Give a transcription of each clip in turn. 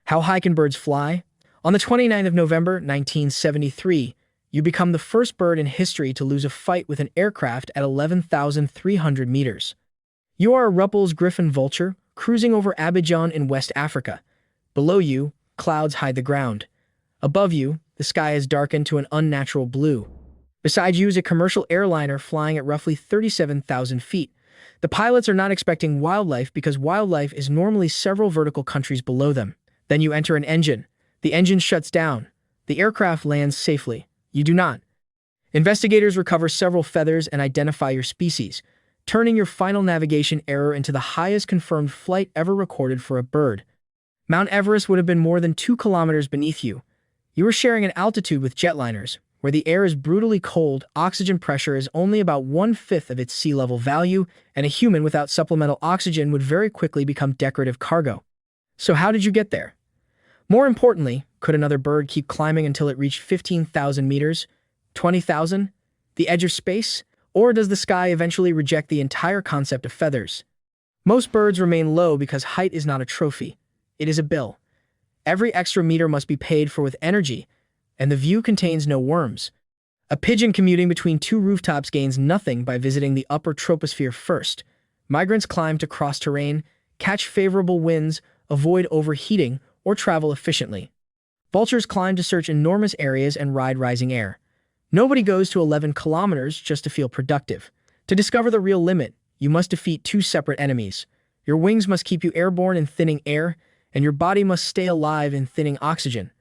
How high can birds fly? On the 29th of November, 1973, you become the first bird in history to lose a fight with an aircraft at 11,300 meters. You are a Ruppell's griffon vulture, cruising over Abidjan in West Africa. Below you, clouds hide the ground. Above you, the sky is darkened to an unnatural blue. Beside you is a commercial airliner flying at roughly 37,000 feet. The pilots are not expecting wildlife because wildlife is normally several vertical countries below them. Then you enter an engine. The engine shuts down. The aircraft lands safely. You do not. Investigators recover several feathers and identify your species, turning your final navigation error into the highest confirmed flight ever recorded for a bird. Mount Everest would have been more than 2 kilometers beneath you. You were sharing an altitude with jetliners, where the air is brutally cold, oxygen pressure is only about 1/5 of its sea level value, and a human without supplemental oxygen would very quickly become decorative cargo. So how did you get there? More importantly, could another bird keep climbing until it reached 15,000 meters, 20,000, the edge of space? Or does the sky eventually reject the entire concept of feathers? Most birds remain low because height is not a trophy. It is a bill. Every extra meter must be paid for with energy, and the view contains no worms. A pigeon commuting between 2 rooftops gains nothing by visiting the upper troposphere first. Migrants climb to cross terrain, catch favorable winds, avoid overheating, or travel efficiently. Vultures climb to search enormous areas and ride rising air. Nobody goes to 11 kilometers just to feel productive. To discover the real limit, you must defeat 2 separate enemies. Your wings must keep you airborne in thinning air, and your body must stay alive in thinning oxygen.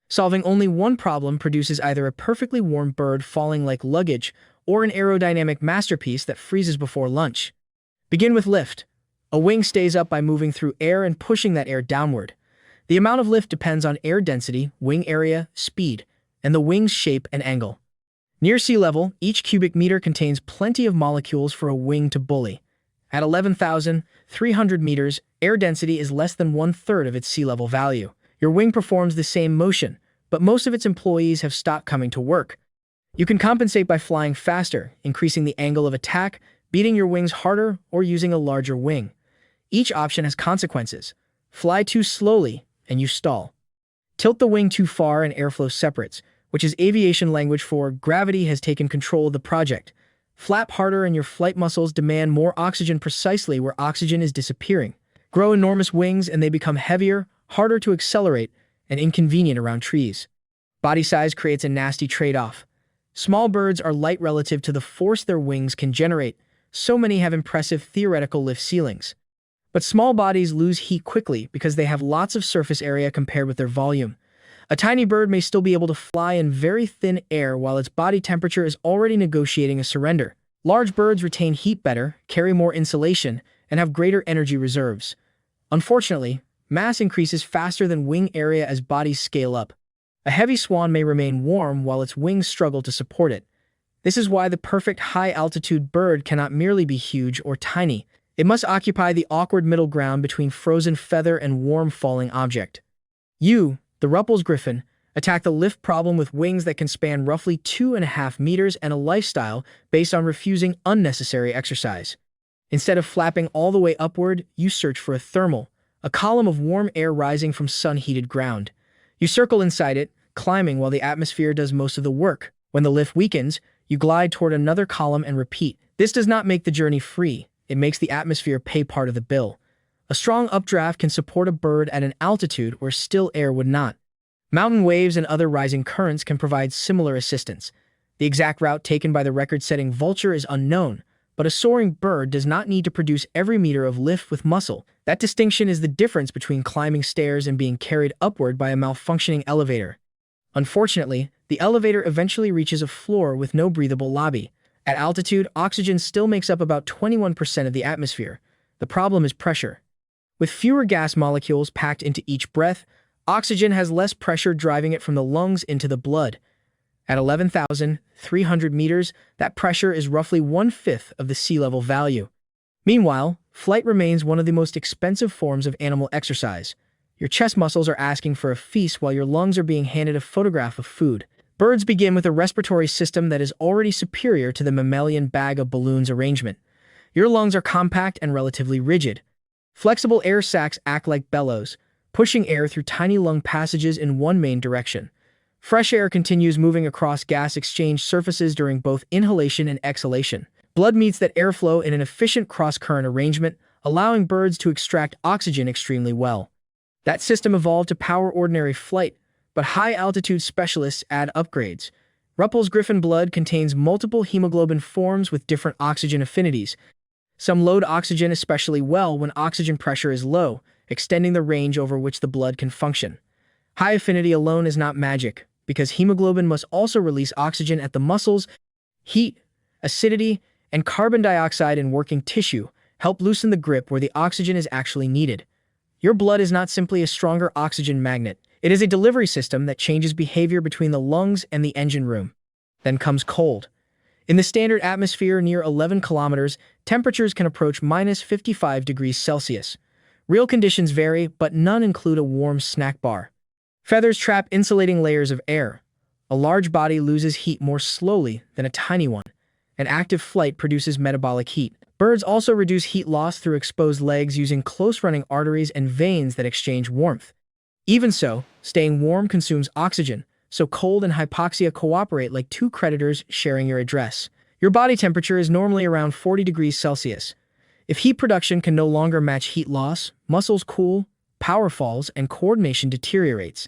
Solving only one problem produces either a perfectly warm bird falling like luggage or an aerodynamic masterpiece that freezes before lunch. Begin with lift. A wing stays up by moving through air and pushing that air downward. The amount of lift depends on air density, wing area, speed, and the wing's shape and angle. Near sea level, each cubic meter contains plenty of molecules for a wing to bully. At 11,300 meters, air density is less than 1/3 of its sea level value. Your wing performs the same motion, but most of its employees have stopped coming to work. You can compensate by flying faster, increasing the angle of attack, beating your wings harder, or using a larger wing. Each option has consequences. Fly too slowly, and you stall. Tilt the wing too far and airflow separates, which is aviation language for gravity has taken control of the project. Flap harder and your flight muscles demand more oxygen precisely where oxygen is disappearing. Grow enormous wings and they become heavier, harder to accelerate, and inconvenient around trees. Body size creates a nasty trade-off. Small birds are light relative to the force their wings can generate, so many have impressive theoretical lift ceilings. But small bodies lose heat quickly because they have lots of surface area compared with their volume. A tiny bird may still be able to fly in very thin air while its body temperature is already negotiating a surrender. Large birds retain heat better, carry more insulation, and have greater energy reserves. Unfortunately, mass increases faster than wing area as bodies scale up. A heavy swan may remain warm while its wings struggle to support it. This is why the perfect high-altitude bird cannot merely be huge or tiny. It must occupy the awkward middle ground between frozen feather and warm falling object. You, the Ruppell's griffon, attack the lift problem with wings that can span roughly 2.5 meters and a lifestyle based on refusing unnecessary exercise. Instead of flapping all the way upward, you search for a thermal, a column of warm air rising from sun-heated ground. You circle inside it, climbing while the atmosphere does most of the work. When the lift weakens, you glide toward another column and repeat. This does not make the journey free. It makes the atmosphere pay part of the bill. A strong updraft can support a bird at an altitude where still air would not. Mountain waves and other rising currents can provide similar assistance. The exact route taken by the record-setting vulture is unknown, but a soaring bird does not need to produce every meter of lift with muscle. That distinction is the difference between climbing stairs and being carried upward by a malfunctioning elevator. Unfortunately, the elevator eventually reaches a floor with no breathable lobby. At altitude, oxygen still makes up about 21% of the atmosphere. The problem is pressure. With fewer gas molecules packed into each breath, oxygen has less pressure driving it from the lungs into the blood. At 11,300 meters, that pressure is roughly 1/5 of the sea level value. Meanwhile, flight remains one of the most expensive forms of animal exercise. Your chest muscles are asking for a feast while your lungs are being handed a photograph of food. Birds begin with a respiratory system that is already superior to the mammalian bag of balloons arrangement. Your lungs are compact and relatively rigid. Flexible air sacs act like bellows, pushing air through tiny lung passages in one main direction. Fresh air continues moving across gas exchange surfaces during both inhalation and exhalation. Blood meets that airflow in an efficient cross-current arrangement, allowing birds to extract oxygen extremely well. That system evolved to power ordinary flight, but high-altitude specialists add upgrades. Ruppell's griffon blood contains multiple hemoglobin forms with different oxygen affinities. Some load oxygen especially well when oxygen pressure is low, extending the range over which the blood can function. High affinity alone is not magic, because hemoglobin must also release oxygen at the muscles. Heat, acidity, and carbon dioxide in working tissue help loosen the grip where the oxygen is actually needed. Your blood is not simply a stronger oxygen magnet. It is a delivery system that changes behavior between the lungs and the engine room. Then comes cold. In the standard atmosphere near 11 kilometers, temperatures can approach minus 55 degrees Celsius. Real conditions vary, but none include a warm snack bar. Feathers trap insulating layers of air. A large body loses heat more slowly than a tiny one. And active flight produces metabolic heat. Birds also reduce heat loss through exposed legs using close-running arteries and veins that exchange warmth. Even so, staying warm consumes oxygen, so cold and hypoxia cooperate like two creditors sharing your address. Your body temperature is normally around 40 degrees Celsius. If heat production can no longer match heat loss, muscles cool, power falls, and coordination deteriorates.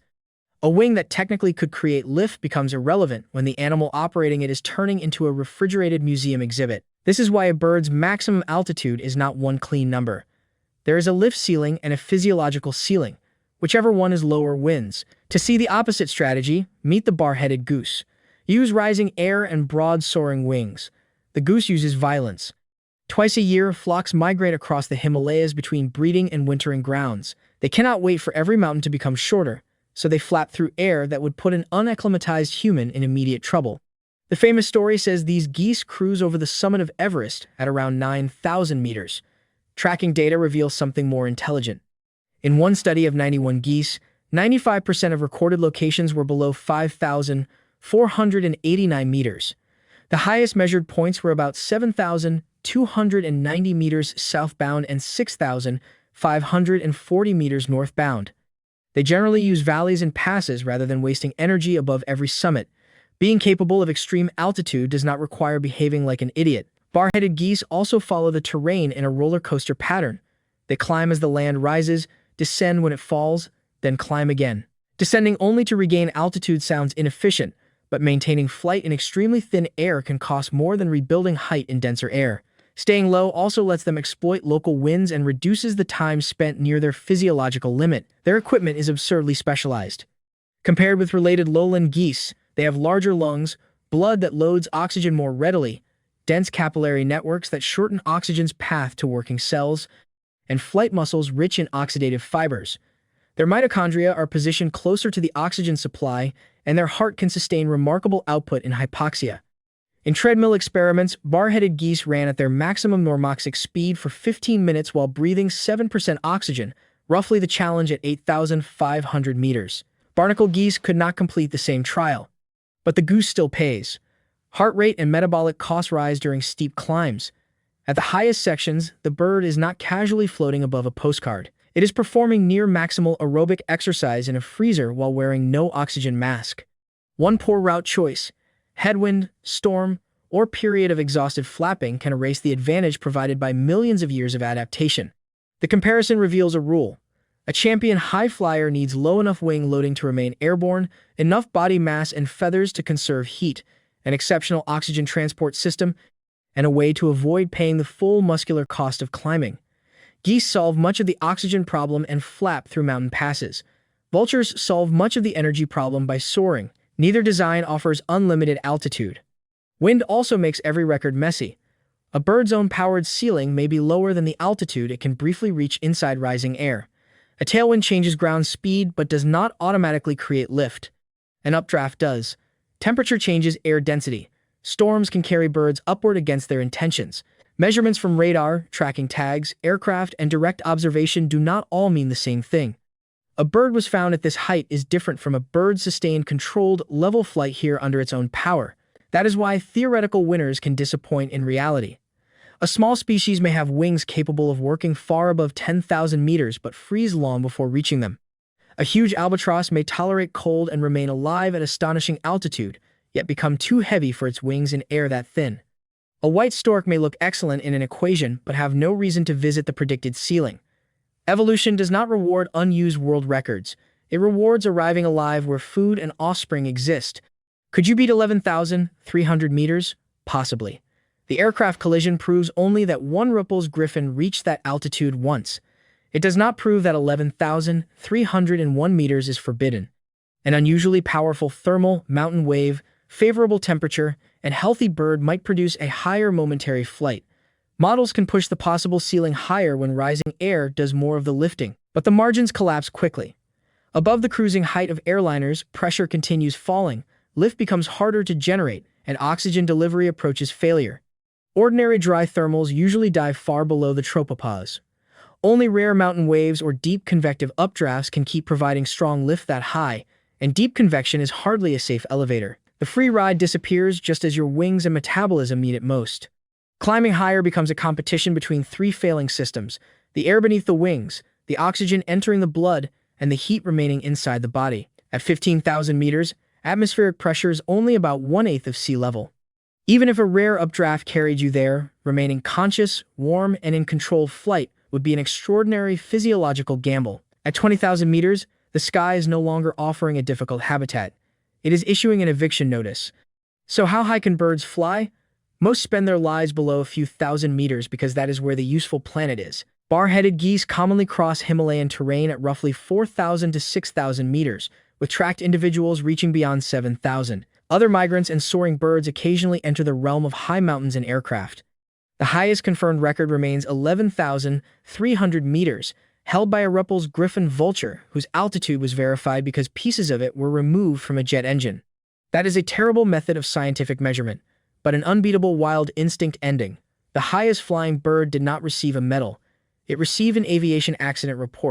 A wing that technically could create lift becomes irrelevant when the animal operating it is turning into a refrigerated museum exhibit. This is why a bird's maximum altitude is not one clean number. There is a lift ceiling and a physiological ceiling. Whichever one is lower wins. To see the opposite strategy, meet the bar-headed goose. Use rising air and broad soaring wings. The goose uses violence. Twice a year, flocks migrate across the Himalayas between breeding and wintering grounds. They cannot wait for every mountain to become shorter, so they flap through air that would put an unacclimatized human in immediate trouble. The famous story says these geese cruise over the summit of Everest at around 9,000 meters. Tracking data reveals something more intelligent. In one study of 91 geese, 95% of recorded locations were below 5,489 meters. The highest measured points were about 7,290 meters southbound and 6,540 meters northbound. They generally use valleys and passes rather than wasting energy above every summit. Being capable of extreme altitude does not require behaving like an idiot. Bar-headed geese also follow the terrain in a roller coaster pattern. They climb as the land rises, descend when it falls, then climb again. Descending only to regain altitude sounds inefficient, but maintaining flight in extremely thin air can cost more than rebuilding height in denser air. Staying low also lets them exploit local winds and reduces the time spent near their physiological limit. Their equipment is absurdly specialized. Compared with related lowland geese, they have larger lungs, blood that loads oxygen more readily, dense capillary networks that shorten oxygen's path to working cells, and flight muscles rich in oxidative fibers. Their mitochondria are positioned closer to the oxygen supply, and their heart can sustain remarkable output in hypoxia. In treadmill experiments, bar-headed geese ran at their maximum normoxic speed for 15 minutes while breathing 7% oxygen, roughly the challenge at 8,500 meters. Barnacle geese could not complete the same trial. But the goose still pays. Heart rate and metabolic costs rise during steep climbs. At the highest sections, the bird is not casually floating above a postcard. It is performing near maximal aerobic exercise in a freezer while wearing no oxygen mask. One poor route choice, headwind, storm, or period of exhausted flapping can erase the advantage provided by millions of years of adaptation. The comparison reveals a rule. A champion high flyer needs low enough wing loading to remain airborne, enough body mass and feathers to conserve heat, an exceptional oxygen transport system, and a way to avoid paying the full muscular cost of climbing. Geese solve much of the oxygen problem and flap through mountain passes. Vultures solve much of the energy problem by soaring. Neither design offers unlimited altitude. Wind also makes every record messy. A bird's own powered ceiling may be lower than the altitude it can briefly reach inside rising air. A tailwind changes ground speed but does not automatically create lift. An updraft does. Temperature changes air density. Storms can carry birds upward against their intentions. Measurements from radar, tracking tags, aircraft, and direct observation do not all mean the same thing. A bird was found at this height is different from a bird sustained controlled level flight here under its own power. That is why theoretical winners can disappoint in reality. A small species may have wings capable of working far above 10,000 meters but freeze long before reaching them. A huge albatross may tolerate cold and remain alive at astonishing altitude, yet become too heavy for its wings in air that thin. A white stork may look excellent in an equation but have no reason to visit the predicted ceiling. Evolution does not reward unused world records. It rewards arriving alive where food and offspring exist. Could you beat 11,300 meters? Possibly. The aircraft collision proves only that one Ruppell's griffon reached that altitude once. It does not prove that 11,301 meters is forbidden. An unusually powerful thermal, mountain wave, favorable temperature, and healthy bird might produce a higher momentary flight. Models can push the possible ceiling higher when rising air does more of the lifting, but the margins collapse quickly. Above the cruising height of airliners, pressure continues falling, lift becomes harder to generate, and oxygen delivery approaches failure. Ordinary dry thermals usually dive far below the tropopause. Only rare mountain waves or deep convective updrafts can keep providing strong lift that high, and deep convection is hardly a safe elevator. The free ride disappears just as your wings and metabolism need it most. Climbing higher becomes a competition between three failing systems: the air beneath the wings, the oxygen entering the blood, and the heat remaining inside the body. At 15,000 meters, atmospheric pressure is only about 1/8 of sea level. Even if a rare updraft carried you there, remaining conscious, warm, and in controlled flight would be an extraordinary physiological gamble. At 20,000 meters, the sky is no longer offering a difficult habitat. It is issuing an eviction notice. So how high can birds fly? Most spend their lives below a few thousand meters because that is where the useful planet is. Bar-headed geese commonly cross Himalayan terrain at roughly 4,000 to 6,000 meters, with tracked individuals reaching beyond 7,000. Other migrants and soaring birds occasionally enter the realm of high mountains in aircraft. The highest confirmed record remains 11,300 meters, held by a Ruppell's griffon vulture, whose altitude was verified because pieces of it were removed from a jet engine. That is a terrible method of scientific measurement, but an unbeatable wild instinct ending. The highest flying bird did not receive a medal. It received an aviation accident report.